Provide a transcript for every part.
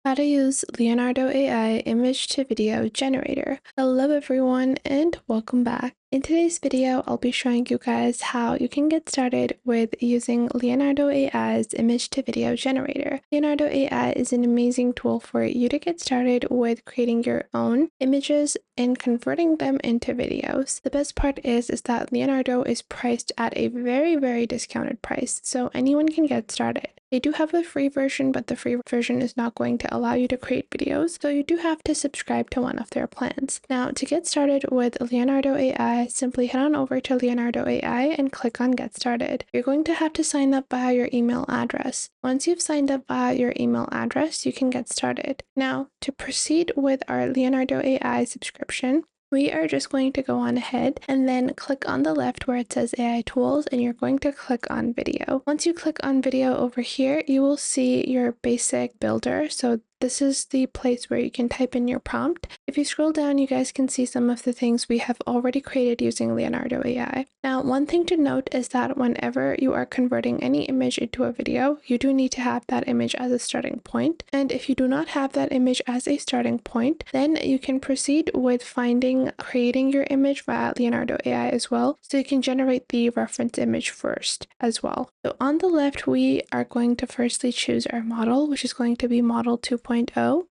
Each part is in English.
How to use Leonardo AI image to video generator. Hello everyone and welcome back. In today's video, I'll be showing you guys how you can get started with using Leonardo AI's image to video generator. Leonardo AI is an amazing tool for you to get started with creating your own images and converting them into videos. The best part is that Leonardo is priced at a very discounted price, so anyone can get started. They do have a free version, but the free version is not going to allow you to create videos, so you do have to subscribe to one of their plans. Now, to get started with Leonardo AI, simply head on over to Leonardo AI and click on Get Started. You're going to have to sign up via your email address. Once you've signed up via your email address, you can get started. Now, to proceed with our Leonardo AI subscription, we are just going to go on ahead and then click on the left where it says AI tools, and you're going to click on video. Once you click on video over here, you will see your basic builder. So this is the place where you can type in your prompt. If you scroll down, you guys can see some of the things we have already created using Leonardo AI. Now, one thing to note is that whenever you are converting any image into a video, you do need to have that image as a starting point. And if you do not have that image as a starting point, then you can proceed with creating your image via Leonardo AI as well. So you can generate the reference image first as well. So on the left, we are going to firstly choose our model, which is going to be model 2.0.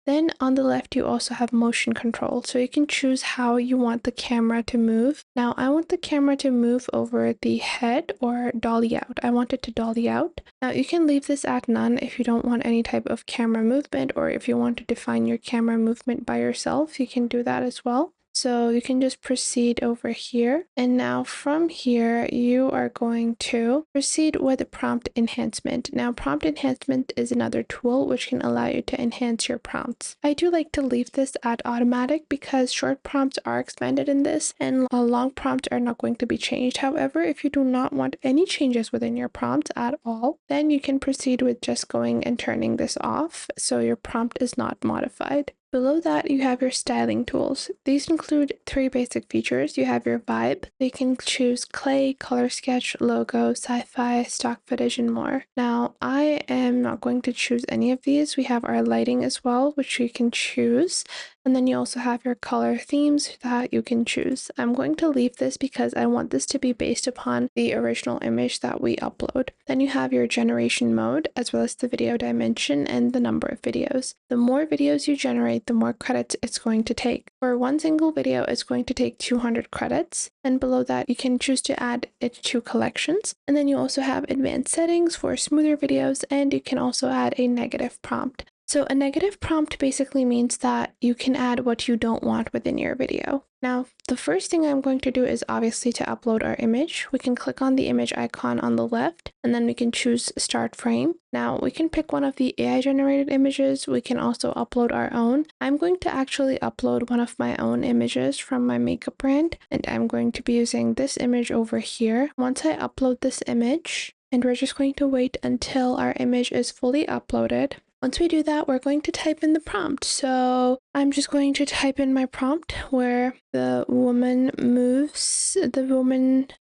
Then on the left, you also have motion control. So you can choose how you want the camera to move. Now, I want the camera to move over the head or dolly out. I want it to dolly out. Now, you can leave this at none if you don't want any type of camera movement, or if you want to define your camera movement by yourself, you can do that as well. So you can just proceed over here. And now from here, you are going to proceed with prompt enhancement. Now, prompt enhancement is another tool which can allow you to enhance your prompts. I do like to leave this at automatic because short prompts are expanded in this and long prompts are not going to be changed. However, if you do not want any changes within your prompts at all, then you can proceed with just going and turning this off so your prompt is not modified. Below that, you have your styling tools. These include three basic features. You have your vibe. You can choose clay, color sketch, logo, sci-fi, stock footage, and more. Now, I am not going to choose any of these. We have our lighting as well, which you can choose. And then you also have your color themes that you can choose. I'm going to leave this because I want this to be based upon the original image that we upload. Then you have your generation mode, as well as the video dimension and the number of videos. The more videos you generate, the more credits it's going to take. For one single video, it's going to take 200 credits. And below that, you can choose to add it to collections. And then you also have advanced settings for smoother videos, and you can also add a negative prompt. So a negative prompt basically means that you can add what you don't want within your video. Now, the first thing I'm going to do is obviously to upload our image. We can click on the image icon on the left, and then we can choose start frame. Now, we can pick one of the AI generated images. We can also upload our own. I'm going to actually upload one of my own images from my makeup brand, and I'm going to be using this image over here. Once I upload this image, and we're just going to wait until our image is fully uploaded. Once we do that, we're going to type in the prompt. So I'm just going to type in my prompt where the woman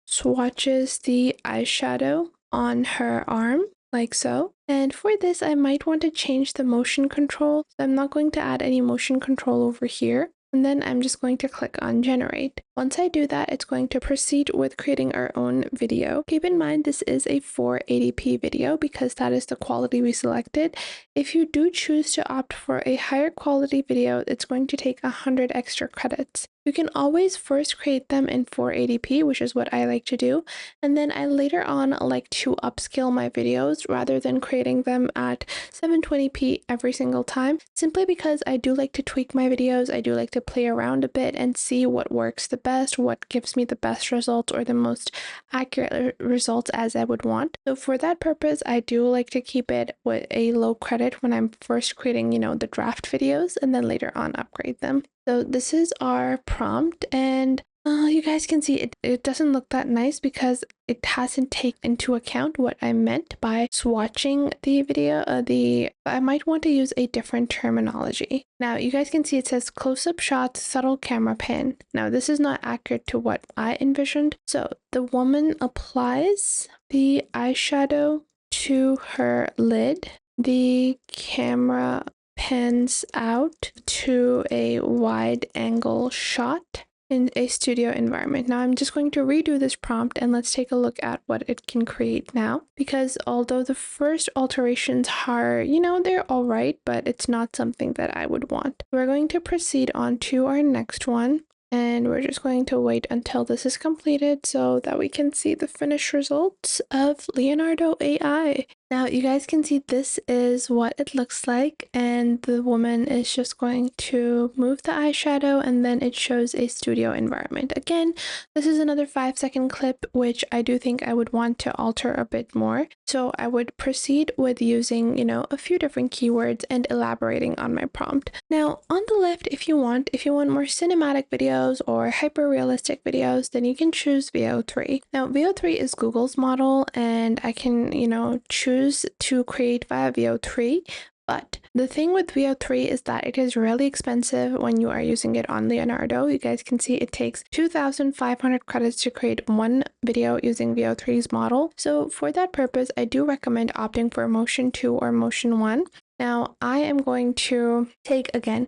swatches the eyeshadow on her arm, like so. And for this, I might want to change the motion control. So I'm not going to add any motion control over here. And then I'm just going to click on generate. Once I do that, it's going to proceed with creating our own video. Keep in mind, this is a 480p video because that is the quality we selected. If you do choose to opt for a higher quality video, it's going to take 100 extra credits. You can always first create them in 480p, which is what I like to do. And then I later on like to upscale my videos rather than creating them at 720p every single time, simply because I do like to tweak my videos. I do like to play around a bit and see what works the best, what gives me the best results or the most accurate results as I would want. So for that purpose, I do like to keep it with a low credit when I'm first creating, the draft videos, and then later on upgrade them. So this is our prompt, and you guys can see it doesn't look that nice because it hasn't taken into account what I meant by swatching the video. I might want to use a different terminology. Now you guys can see it says close-up shots, subtle camera pan. Now this is not accurate to what I envisioned. So the woman applies the eyeshadow to her lid. The camera pans out to a wide angle shot in a studio environment. Now I'm just going to redo this prompt and let's take a look at what it can create now, because although the first alterations are, they're all right, but it's not something that I would want. We're going to proceed on to our next one. And we're just going to wait until this is completed so that we can see the finished results of Leonardo AI. Now you guys can see this is what it looks like, and the woman is just going to move the eyeshadow and then it shows a studio environment. Again, this is another 5-second clip, which I do think I would want to alter a bit more. So I would proceed with using, a few different keywords and elaborating on my prompt. Now on the left, if you want more cinematic videos or hyper realistic videos, then you can choose VO3. Now VO3 is Google's model, and I can, choose to create via VO3. But the thing with VO3 is that it is really expensive when you are using it on Leonardo. You guys can see it takes 2,500 credits to create one video using VO3's model. So for that purpose, I do recommend opting for Motion 2 or Motion 1. Now I am going to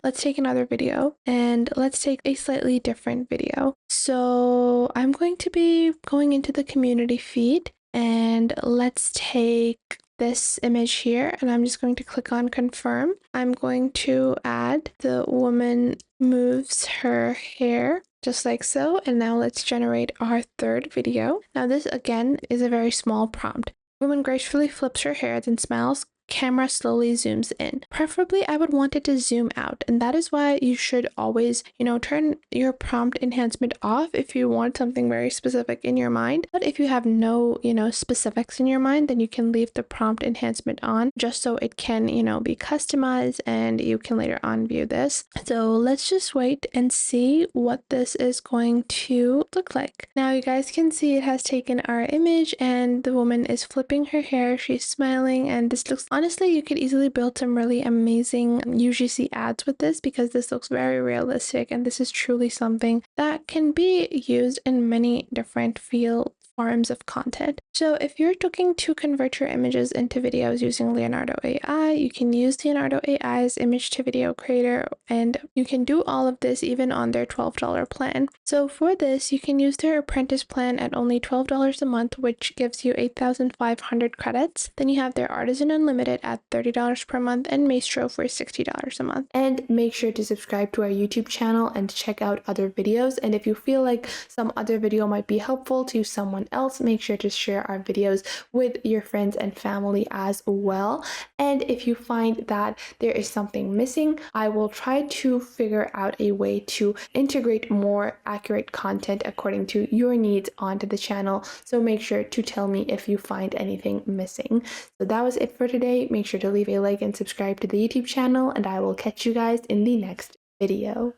let's take another video, and let's take a slightly different video. So I'm going to be going into the community feed, and let's take this image here, and I'm just going to click on confirm. I'm going to add the woman moves her hair just like so, and now let's generate our third video. Now this again is a very small prompt. Woman gracefully flips her hair, then smiles. Camera slowly zooms in. Preferably, I would want it to zoom out, and that is why you should always, turn your prompt enhancement off if you want something very specific in your mind. But if you have no, specifics in your mind, then you can leave the prompt enhancement on just so it can, be customized and you can later on view this. So let's just wait and see what this is going to look like. Now you guys can see it has taken our image and the woman is flipping her hair. She's smiling, and this looks, honestly, you could easily build some really amazing UGC ads with this, because this looks very realistic, and this is truly something that can be used in many different forms of content. So if you're looking to convert your images into videos using Leonardo AI, you can use Leonardo AI's image to video creator, and you can do all of this even on their $12 plan. So for this, you can use their apprentice plan at only $12 a month, which gives you 8,500 credits. Then you have their Artisan Unlimited at $30 per month, and Maestro for $60 a month. And make sure to subscribe to our YouTube channel and check out other videos. And if you feel like some other video might be helpful to someone else, make sure to share our videos with your friends and family as well. And if you find that there is something missing, I will try to figure out a way to integrate more accurate content according to your needs onto the channel. So make sure to tell me if you find anything missing. So that was it for today. Make sure to leave a like and subscribe to the YouTube channel, and I will catch you guys in the next video.